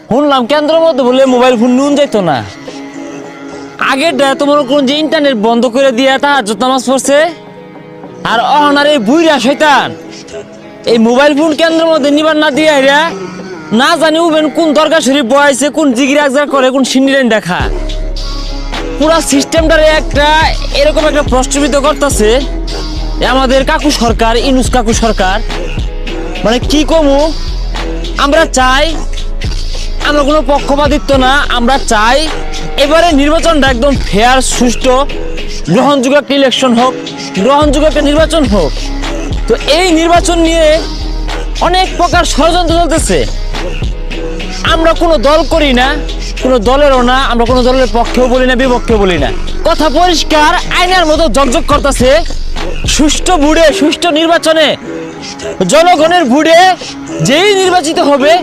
শুনলাম কেন্দ্রের মধ্যে বলে মোবাইল ফোন নুন যাইতো না। আগের তোমার কোন যে ইন্টারনেট বন্ধ করে দিয়ে তাহাজ্জুদ নামাজ পড়ছে, আর অহনার এই বুইরা শয়তান এই মোবাইল ফোন কেন্দ্রের মধ্যে নিবার না দিয়ে এরা না জানি উবেন কোন দরগা শরীফ বয়াইছে, কোন জিগির একজার করে, কোন সিন্ডিলেন দেখা পুরা সিস্টেমটারে একটা এরকম একটা প্রশ্নবিদ্ধ করতেছে আমাদের কাকু সরকার, ইনুস কাকু সরকার। মানে কি কমু, আমরা চাই, আমরা কোনো পক্ষপাতিত্ব না, আমরা চাই এবারে নির্বাচনটা একদম ফেয়ার, সুষ্ঠু, গ্রহণযোগ্য একটা ইলেকশন হোক, গ্রহণযোগ্য একটা নির্বাচন হোক। তো এই নির্বাচন নিয়ে অনেক প্রকার ষড়যন্ত্র চলতেছে। আমরা কোনো দল করি না, কোনো দলেরও না, আমরা কোনো দলের পক্ষেও বলি না, বিপক্ষেও বলি না। কথা পরিষ্কার, আইনের মতো জগজগ করতেছে। সুষ্ঠু ভোটে, সুষ্ঠু নির্বাচনে, জনগণের ভোটে যেই নির্বাচিত হবে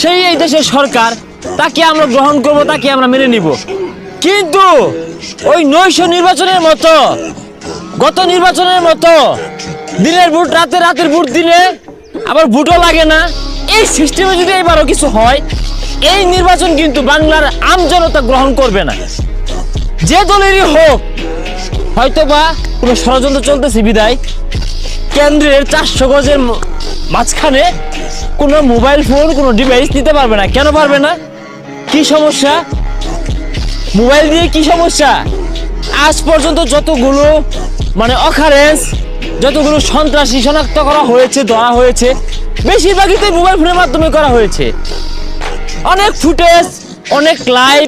সেই এই দেশের সরকার, তাকে আমরা গ্রহণ করব, তাকে আমরা মেনে নিব। কিন্তু ওই নৈশ নির্বাচনের মতো, গত নির্বাচনের মতো দিনের ভোট রাতে, রাতের ভোট দিনে আবার ভোটও লাগে না, এই সিস্টেমে যদি এবারও কিছু হয়, এই নির্বাচন কিন্তু বাংলার আম জনতা গ্রহণ করবে না। যে দলেরই হোক, হয়তোবা কোনো ষড়যন্ত্র চলতেছে বিদায় কেন্দ্রের 400 গজের মাঝখানে কোনো মোবাইল ফোন, কোনো ডিভাইস নিতে পারবে না। কেন পারবে না? কি সমস্যা? মোবাইল দিয়ে কি সমস্যা? আজ পর্যন্ত যতগুলো মানে অকারেন্স, যতগুলো সন্ত্রাসী শনাক্ত করা হয়েছে, ধরা হয়েছে, বেশিরভাগই তো মোবাইল ফোনের মাধ্যমে করা হয়েছে। অনেক ফুটেজ, অনেক লাইভ,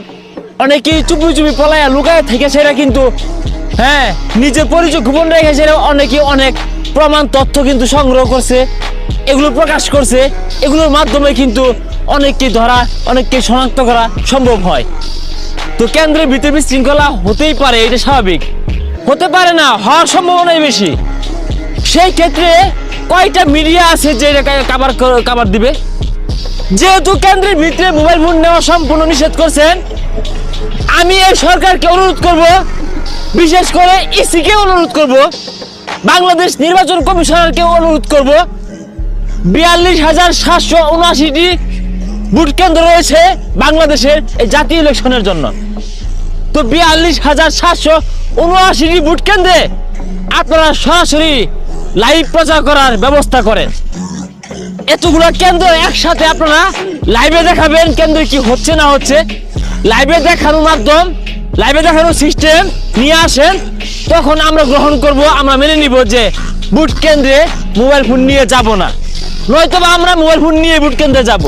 অনেকেই চুপি চুপি পলায়া লুকায় থেকে সেটা কিন্তু নিজের পরিচয় গোপন রেখে সেটা অনেকে অনেক প্রমাণ তথ্য কিন্তু সংগ্রহ করছে, এগুলো প্রকাশ করছে। এগুলোর মাধ্যমে কিন্তু অনেককে ধরা, অনেককে শনাক্ত করা সম্ভব হয়। তো কেন্দ্রের ভিতরে বিশৃঙ্খলা হতেই পারে, এটা স্বাভাবিক। হতে পারে না, হওয়ার সম্ভাবনাই বেশি। সেই ক্ষেত্রে কয়টা মিডিয়া আছে যে এটা কাভার দিবে? যেহেতু কেন্দ্রের ভিতরে মোবাইল ফোন নেওয়া সম্পূর্ণ নিষেধ করছেন, আমি এই সরকারকে অনুরোধ করব, বিশেষ করে ইসিকে অনুরোধ করব, বাংলাদেশ নির্বাচন কমিশনারকে অনুরোধ করব, 42,779টি ভোট কেন্দ্র রয়েছে বাংলাদেশের এই জাতীয় ইলেকশনের জন্য। তো 42,779টি ভোট কেন্দ্রে আপনারা সরাসরি লাইভ প্রচার করার ব্যবস্থা করেন। এতগুলো কেন্দ্র একসাথে আপনারা লাইভে দেখাবেন কেন্দ্রে কি হচ্ছে না হচ্ছে। লাইভে দেখানোর মাধ্যম, লাইভে দেখানোর সিস্টেম নিয়ে আসেন, তখন আমরা গ্রহণ করব, আমরা মেনে নিব যে ভোট কেন্দ্রে মোবাইল ফোন নিয়ে যাব না, নয়তো আমরা মোবাইল ফোন নিয়ে ভোট কেন্দ্রে যাব।